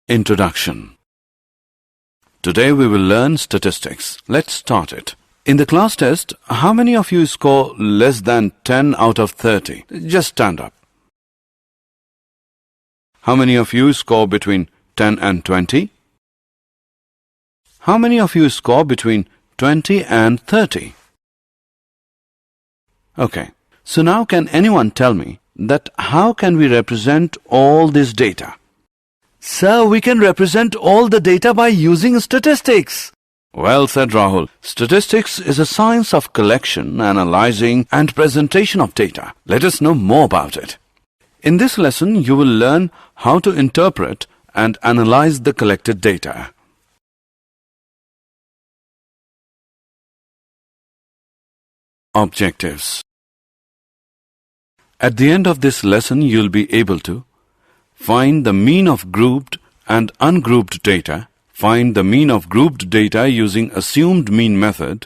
Introduction. Today we will learn statistics. Let's start it. In the class test, how many of you score less than 10 out of 30? Just stand up. How many of you score between 10 and 20? How many of you score between 20 and 30? Okay. So now can anyone tell me that how can we represent all this data? Sir, we can represent all the data by using statistics. Well said, Rahul. Statistics is a science of collection, analyzing and presentation of data. Let us know more about it. In this lesson, you will learn how to interpret and analyze the collected data. Objectives. At the end of this lesson, you will be able to find the mean of grouped and ungrouped data, find the mean of grouped data using assumed mean method,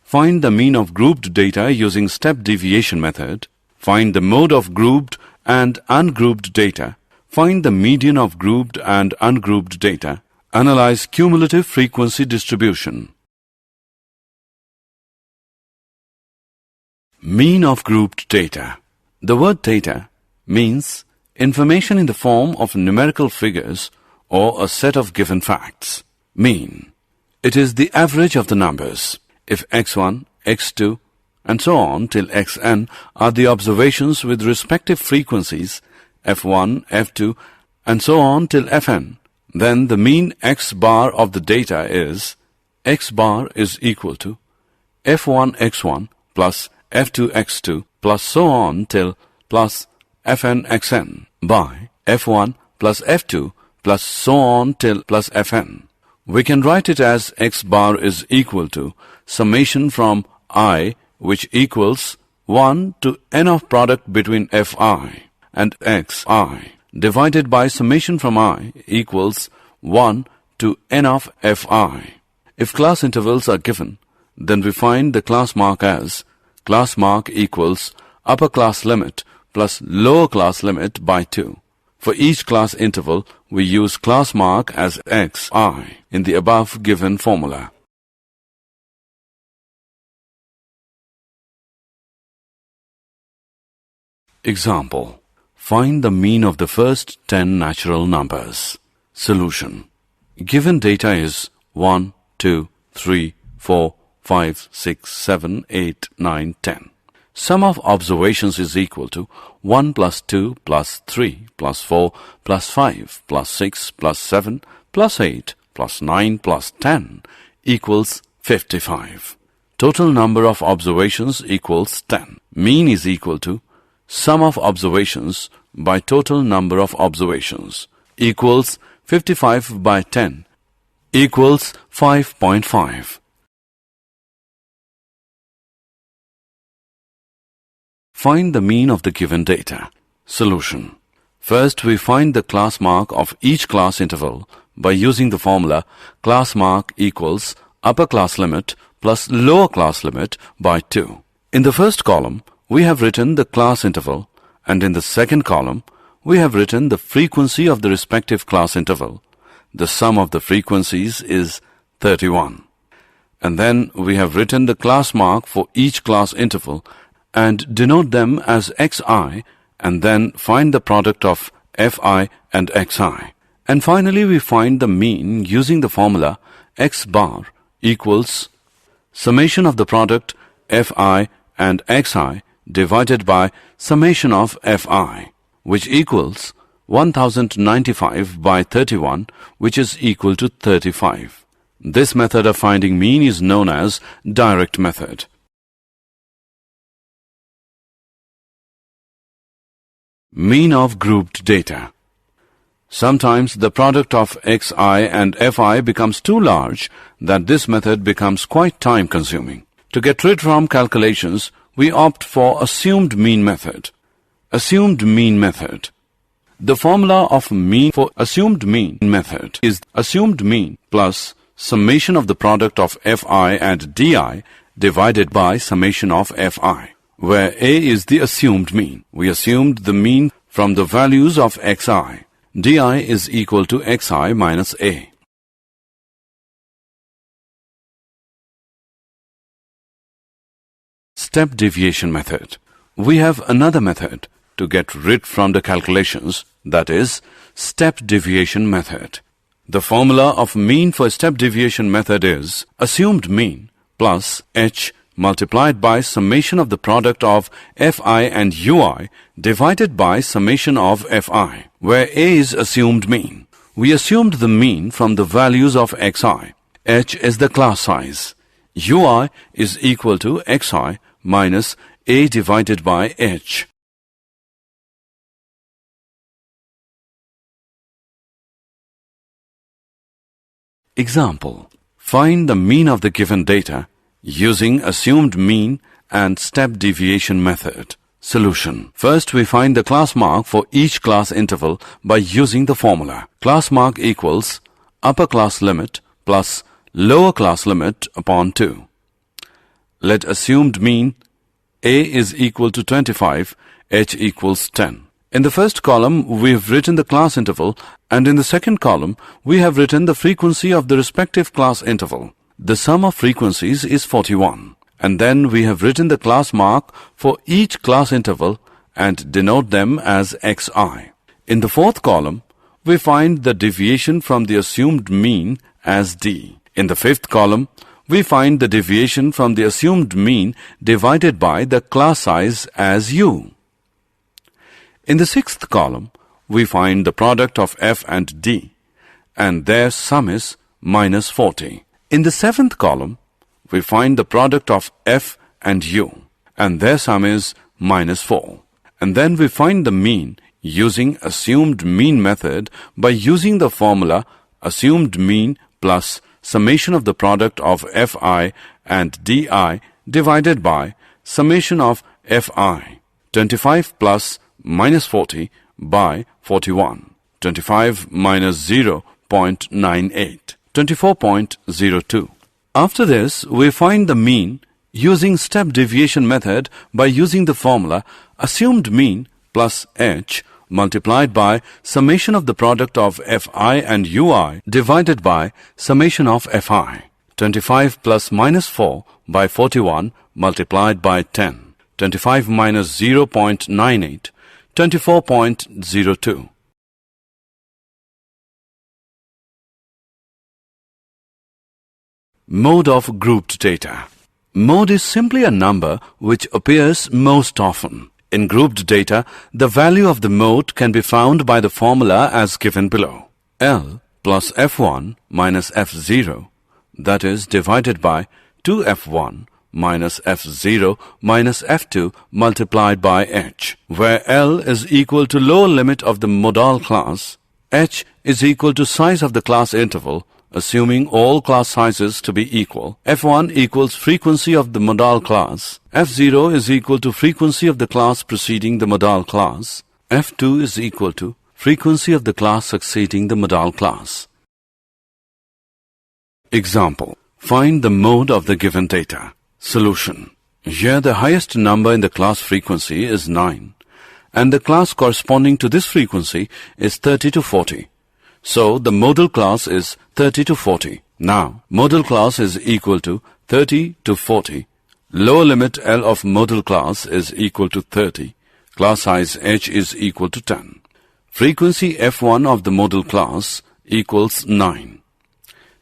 find the mean of grouped data using step deviation method, find the mode of grouped and ungrouped data, find the median of grouped and ungrouped data, analyze cumulative frequency distribution. Mean of grouped data. The word data means information in the form of numerical figures or a set of given facts. Mean. It is the average of the numbers. If x1, x2, and so on till xn are the observations with respective frequencies f1, f2, and so on till fn, then the mean x bar of the data is x bar is equal to f1 x1 plus f2 x2 plus so on till plus fn xn by f1 plus f2 plus so on till plus fn. We can write it as x bar is equal to summation from I, which equals 1 to n of product between fi and xi, divided by summation from I equals 1 to n of fi. If class intervals are given, then we find the class mark as class mark equals upper class limit plus lower class limit by 2. For each class interval, we use class mark as xi in the above given formula. Example. Find the mean of the first 10 natural numbers. Solution. Given data is 1, 2, 3, 4, 5, 6, 7, 8, 9, 10. Sum of observations is equal to 1 plus 2 plus 3 plus 4 plus 5 plus 6 plus 7 plus 8 plus 9 plus 10 equals 55. Total number of observations equals 10. Mean is equal to sum of observations by total number of observations equals 55 by 10 equals 5.5. Find the mean of the given data. Solution. First, we find the class mark of each class interval by using the formula class mark equals upper class limit plus lower class limit by 2. In the first column, we have written the class interval, and in the second column, we have written the frequency of the respective class interval. The sum of the frequencies is 31. And then we have written the class mark for each class interval and denote them as xi, and then find the product of fi and xi. And finally, we find the mean using the formula x bar equals summation of the product fi and xi divided by summation of fi, which equals 1095 by 31, which is equal to 35. This method of finding mean is known as direct method. Mean of grouped data. Sometimes the product of xi and fi becomes too large that this method becomes quite time-consuming. To get rid from calculations, we opt for assumed mean method. Assumed mean method. The formula of mean for assumed mean method is assumed mean plus summation of the product of fi and di divided by summation of fi, where a is the assumed mean. We assumed the mean from the values of xi. di is equal to xi minus a. Step deviation method. We have another method to get rid from the calculations, that is, step deviation method. The formula of mean for step deviation method is assumed mean plus h multiplied by summation of the product of fi and ui divided by summation of fi, where a is assumed mean. We assumed the mean from the values of xi. H is the class size. ui is equal to xi minus a divided by h. Example. Find the mean of the given data using assumed mean and step deviation method. Solution. First, we find the class mark for each class interval by using the formula. Class mark equals upper class limit plus lower class limit upon 2. Let assumed mean a is equal to 25, h equals 10. In the first column, we have written the class interval, and in the second column, we have written the frequency of the respective class interval. The sum of frequencies is 41. And then we have written the class mark for each class interval and denote them as xi. In the fourth column, we find the deviation from the assumed mean as d. In the fifth column, we find the deviation from the assumed mean divided by the class size as u. In the sixth column, we find the product of f and d, and their sum is minus 40. In the seventh column, we find the product of f and u, and their sum is minus 4. And then we find the mean using assumed mean method by using the formula assumed mean plus summation of the product of fi and di divided by summation of fi. 25 plus minus 40 by 41. 25 minus 0.98. 24.02. After this, we find the mean using step deviation method by using the formula assumed mean plus h multiplied by summation of the product of fi and ui divided by summation of fi. 25 plus minus 4 by 41 multiplied by 10. 25 minus 0.98. 24.02. Mode of grouped data. Mode is simply a number which appears most often. In grouped data, the value of the mode can be found by the formula as given below. L plus F1 minus F0, that is divided by 2F1 minus F0 minus F2 multiplied by H, where L is equal to lower limit of the modal class, H is equal to size of the class interval, assuming all class sizes to be equal. F1 equals frequency of the modal class. F0 is equal to frequency of the class preceding the modal class. F2 is equal to frequency of the class succeeding the modal class. Example. Find the mode of the given data. Solution. Here the highest number in the class frequency is 9, and the class corresponding to this frequency is 30 to 40. So the modal class is 30 to 40. Now, modal class is equal to 30 to 40. Lower limit L of modal class is equal to 30. Class size H is equal to 10. Frequency F1 of the modal class equals 9.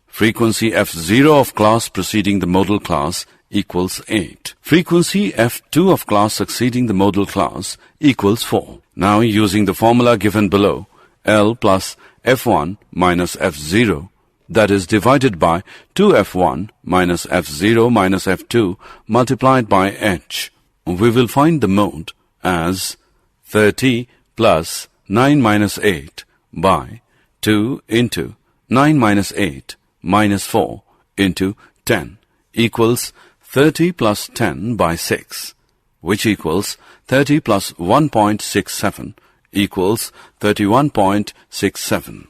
Frequency F0 of class preceding the modal class equals 8. Frequency F2 of class succeeding the modal class equals 4. Now, using the formula given below, L plus F1 minus F0, that is divided by 2F1 minus F0 minus F2 multiplied by H, we will find the mode as 30 plus 9 minus 8 by 2 into 9 minus 8 minus 4 into 10 equals 30 plus 10 by 6, which equals 30 plus 1.67 equals 31.67.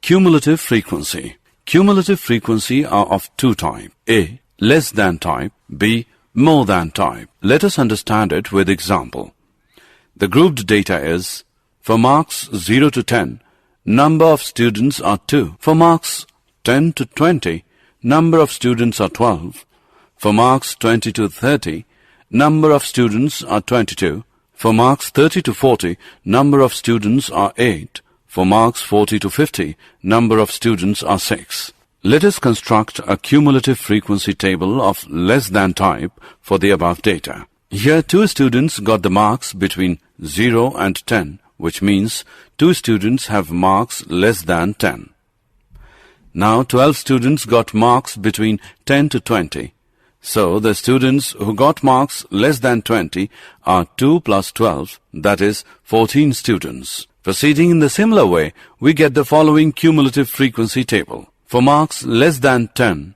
Cumulative frequency. Cumulative frequency are of two types: A, less than type, B, more than type. Let us understand it with example. The grouped data is, for marks 0 to 10, number of students are 2. For marks 10 to 20, number of students are 12. For marks 20 to 30, number of students are 22. For marks 30 to 40, number of students are 8. For marks 40 to 50, number of students are 6. Let us construct a cumulative frequency table of less than type for the above data. Here 2 students got the marks between 0 and 10, which means 2 students have marks less than 10. Now 12 students got marks between 10 to 20. So the students who got marks less than 20 are 2 plus 12, that is 14 students. Proceeding in the similar way, we get the following cumulative frequency table. For marks less than 10,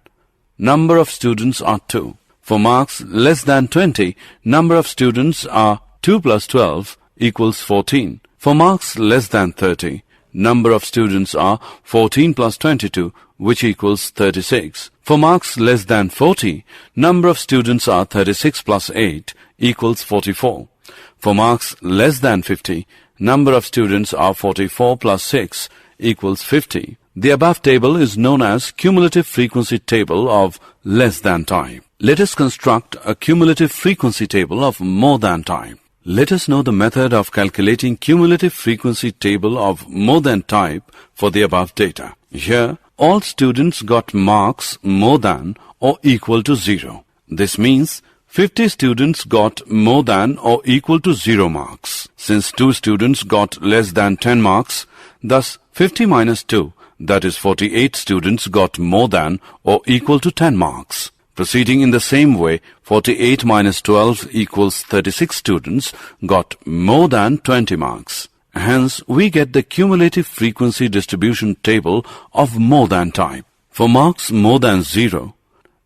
number of students are 2. For marks less than 20, number of students are 2 plus 12 equals 14. For marks less than 30, number of students are 14 plus 22, which equals 36. For marks less than 40, number of students are 36 plus 8 equals 44. For marks less than 50, number of students are 44 plus 6 equals 50. The above table is known as cumulative frequency table of less than type. Let us construct a cumulative frequency table of more than type. Let us know the method of calculating cumulative frequency table of more than type for the above data. Here, all students got marks more than or equal to 0. This means 50 students got more than or equal to 0 marks. Since 2 students got less than 10 marks, thus 50 minus 2, that is 48 students got more than or equal to 10 marks. Proceeding in the same way, 48 minus 12 equals 36 students got more than 20 marks. Hence, we get the cumulative frequency distribution table of more than type. For marks more than 0,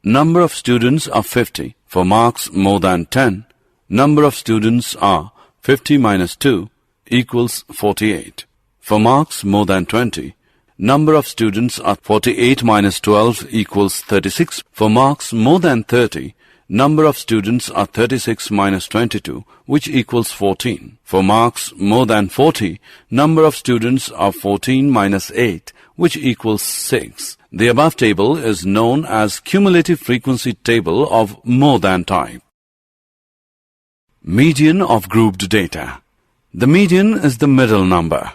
number of students are 50. For marks more than 10, number of students are 50 minus 2 equals 48. For marks more than 20, number of students are 48 minus 12 equals 36. For marks more than 30, number of students are 36 minus 22, which equals 14. For marks more than 40, number of students are 14 minus 8, which equals 6. The above table is known as cumulative frequency table of more than type. Median of grouped data. The median is the middle number.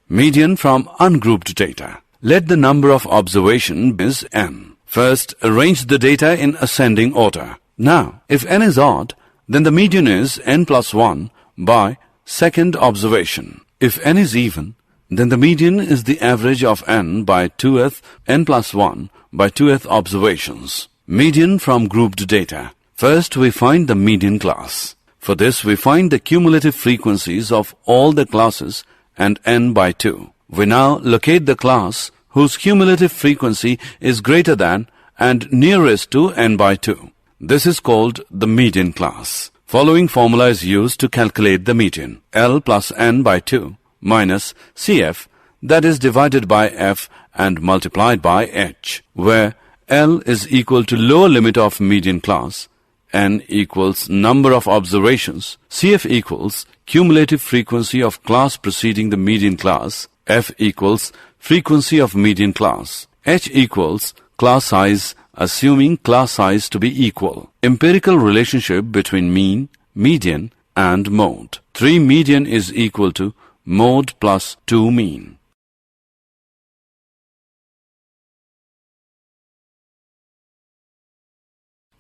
Median from ungrouped data. Let the number of observation is n. First, arrange the data in ascending order. Now, if n is odd, then the median is n plus 1 by second observation. If n is even, then the median is the average of n by 2th n plus 1 by 2th observations. Median from grouped data. First, we find the median class. For this, we find the cumulative frequencies of all the classes and n by 2. We now locate the class whose cumulative frequency is greater than and nearest to n by 2. This is called the median class. Following formula is used to calculate the median. L plus n by 2 minus CF, that is divided by f and multiplied by h, where L is equal to lower limit of median class, n equals number of observations, CF equals cumulative frequency of class preceding the median class, f equals frequency of median class, h equals class size assuming class size to be equal. Empirical relationship between mean, median and mode. 3 median is equal to mode plus 2 mean.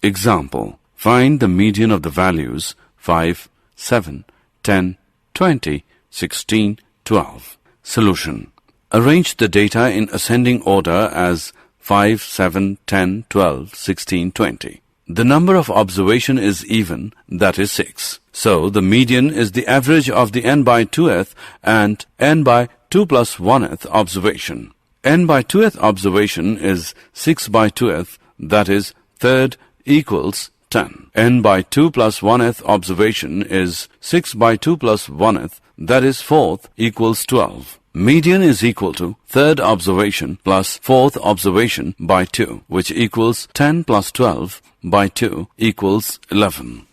Example. Find the median of the values 5, 7, 10, 20, 16, 12. Solution. Arrange the data in ascending order as 5, 7, 10, 12, 16, 20. The number of observation is even, that is 6. So, the median is the average of the n by 2th and n by 2 plus 1th observation. N by 2th observation is 6 by 2th, that is, third equals 10. N by 2 plus 1th observation is 6 by 2 plus 1th, that is, fourth equals 12. Median is equal to third observation plus fourth observation by 2, which equals 10 plus 12 by 2 equals 11.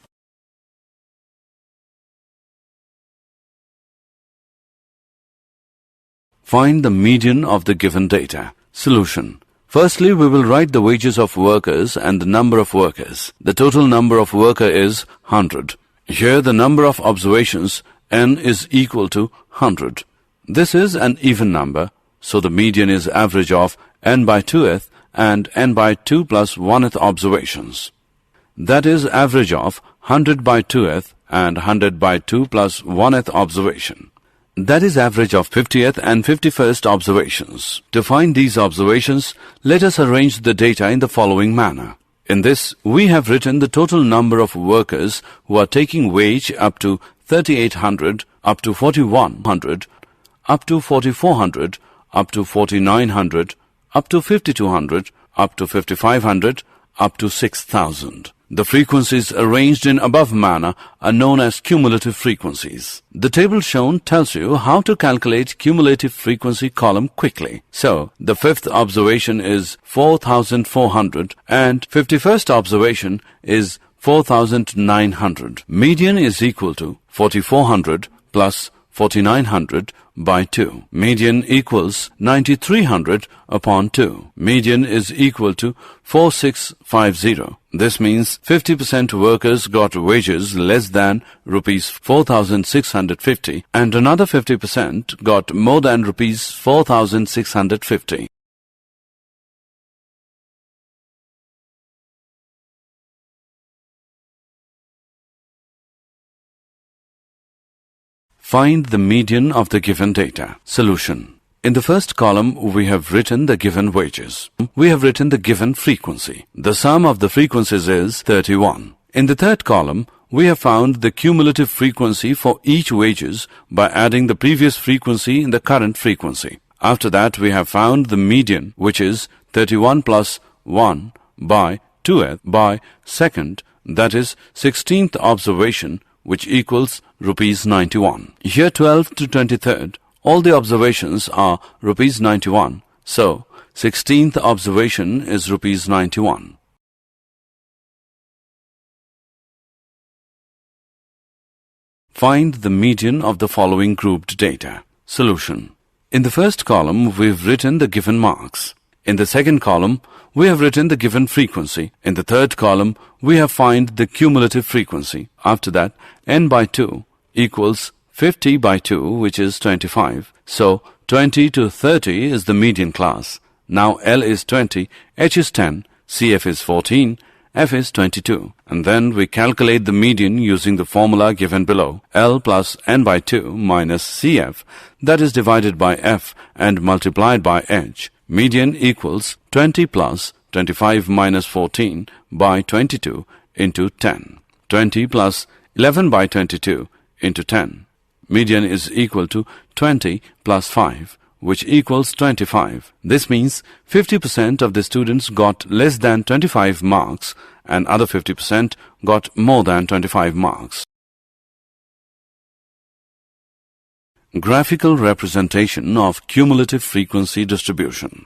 Find the median of the given data. Solution. Firstly, we will write the wages of workers and the number of workers. The total number of worker is 100. Here the number of observations n is equal to 100. This is an even number, so the median is average of n by 2th and n by 2 plus 1th observations. That is average of 100 by 2th and 100 by 2 plus 1th observation. That is average of 50th and 51st observations. To find these observations, let us arrange the data in the following manner. In this, we have written the total number of workers who are taking wage up to 3800, up to 4100, up to 4400, up to 4900, up to 5200, up to 5500, up to 6000. The frequencies arranged in above manner are known as cumulative frequencies. The table shown tells you how to calculate cumulative frequency column quickly. So, the 5th observation is 4400 and 51st observation is 4900. Median is equal to 4400 plus 4900 by 2. Median equals 9300 upon 2. Median is equal to 4650. This means 50% workers got wages less than rupees 4650 and another 50% got more than rupees 4650. Find the median of the given data. Solution. In the first column, we have written the given wages. We have written the given frequency. The sum of the frequencies is 31. In the third column, we have found the cumulative frequency for each wages by adding the previous frequency in the current frequency. After that, we have found the median, which is 31 plus 1 by 2th by 2nd, that is 16th observation, which equals rupees 91. Here 12th to 23rd, all the observations are rupees 91. So, 16th observation is rupees 91. Find the median of the following grouped data. Solution. In the first column, we've written the given marks. In the second column, we have written the given frequency. In the third column, we have found the cumulative frequency. After that, n by 2 equals 50 by 2, which is 25. So, 20 to 30 is the median class. Now, L is 20, H is 10, CF is 14, F is 22. And then we calculate the median using the formula given below. L plus n by 2 minus CF, that is divided by F and multiplied by H. Median equals 20 plus 25 minus 14 by 22 into 10. 20 plus 11 by 22 into 10. Median is equal to 20 plus 5, which equals 25. This means 50% of the students got less than 25 marks and other 50% got more than 25 marks. Graphical representation of cumulative frequency distribution.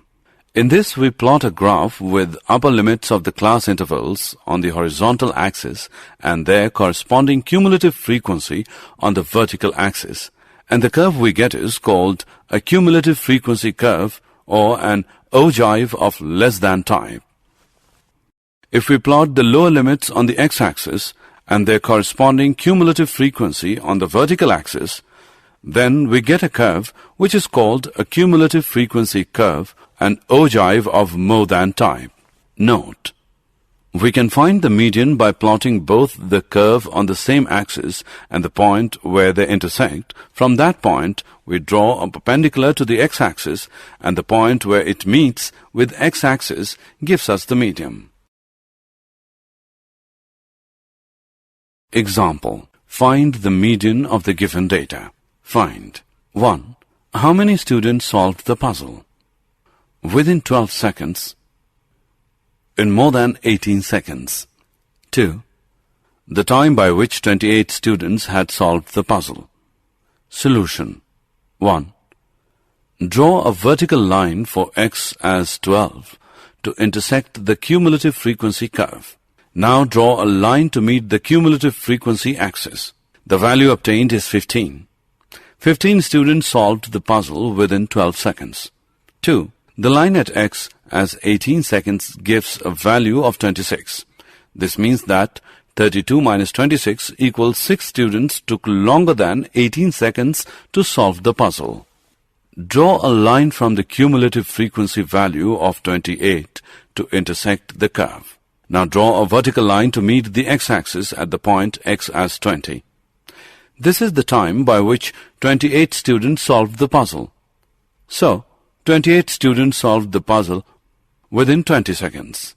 In this, we plot a graph with upper limits of the class intervals on the horizontal axis and their corresponding cumulative frequency on the vertical axis. And the curve we get is called a cumulative frequency curve or an ogive of less than type. If we plot the lower limits on the x-axis and their corresponding cumulative frequency on the vertical axis, then we get a curve which is called a cumulative frequency curve, an ogive of more than type. Note: we can find the median by plotting both the curve on the same axis and the point where they intersect. From that point, we draw a perpendicular to the x-axis, and the point where it meets with x-axis gives us the median. Example: find the median of the given data. Find 1. How many students solved the puzzle? Within 12 seconds. In more than 18 seconds. 2. The time by which 28 students had solved the puzzle. Solution. 1. Draw a vertical line for x as 12 to intersect the cumulative frequency curve. Now draw a line to meet the cumulative frequency axis. The value obtained is 15. 15 students solved the puzzle within 12 seconds. 2. The line at x as 18 seconds gives a value of 26. This means that 32 minus 26 equals 6 students took longer than 18 seconds to solve the puzzle. Draw a line from the cumulative frequency value of 28 to intersect the curve. Now draw a vertical line to meet the x-axis at the point x as 20. This is the time by which 28 students solved the puzzle. So, 28 students solved the puzzle within 20 seconds.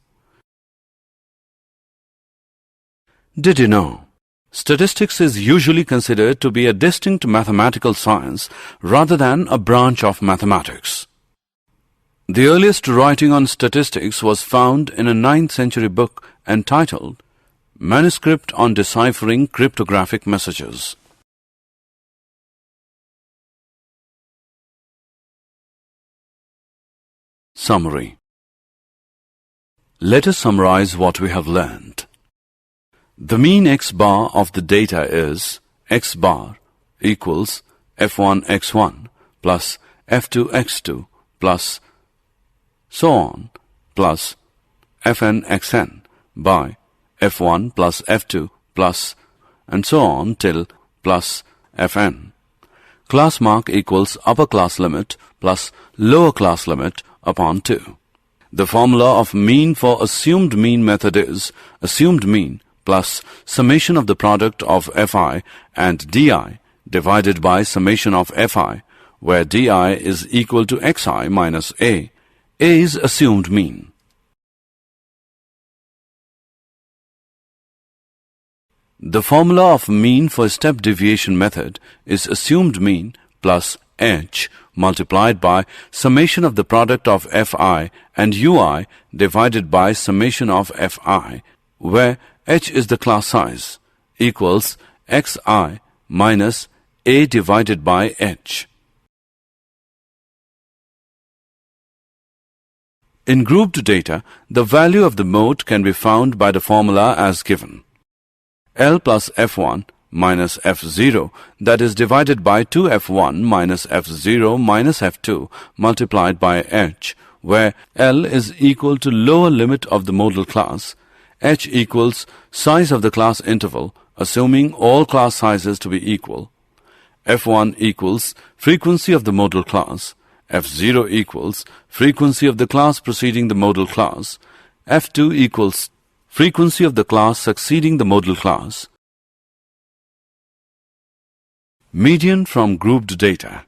Did you know? Statistics is usually considered to be a distinct mathematical science rather than a branch of mathematics. The earliest writing on statistics was found in a 9th century book entitled Manuscript on Deciphering Cryptographic Messages. Summary. Let us summarize what we have learned. The mean x bar of the data is x bar equals f1 x1 plus f2 x2 plus so on plus fn xn by f1 plus f2 plus and so on till plus fn. Class mark equals upper class limit plus lower class limit upon 2. The formula of mean for assumed mean method is assumed mean plus summation of the product of fi and di divided by summation of fi, where di is equal to xi minus a. A is assumed mean. The formula of mean for step deviation method is assumed mean plus h multiplied by summation of the product of fi and ui divided by summation of fi, where h is the class size, equals xi minus a divided by h. In grouped data, the value of the mode can be found by the formula as given. L plus f1 minus f0, that is divided by 2f1 minus f0 minus f2 multiplied by h, where L is equal to lower limit of the modal class, h equals size of the class interval, assuming all class sizes to be equal. f1 equals frequency of the modal class, f0 equals frequency of the class preceding the modal class, f2 equals frequency of the class succeeding the modal class. Median from grouped data.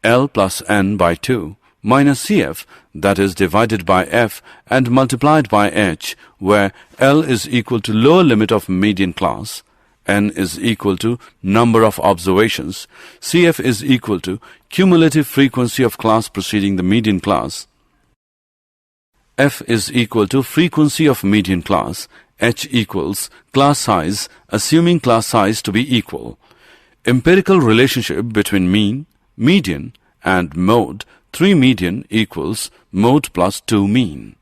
L plus n by 2 minus CF, that is divided by f and multiplied by h, where L is equal to lower limit of median class, n is equal to number of observations, CF is equal to cumulative frequency of class preceding the median class, f is equal to frequency of median class, h equals class size assuming class size to be equal. Empirical relationship between mean, median and mode. 3 median equals mode plus 2 mean.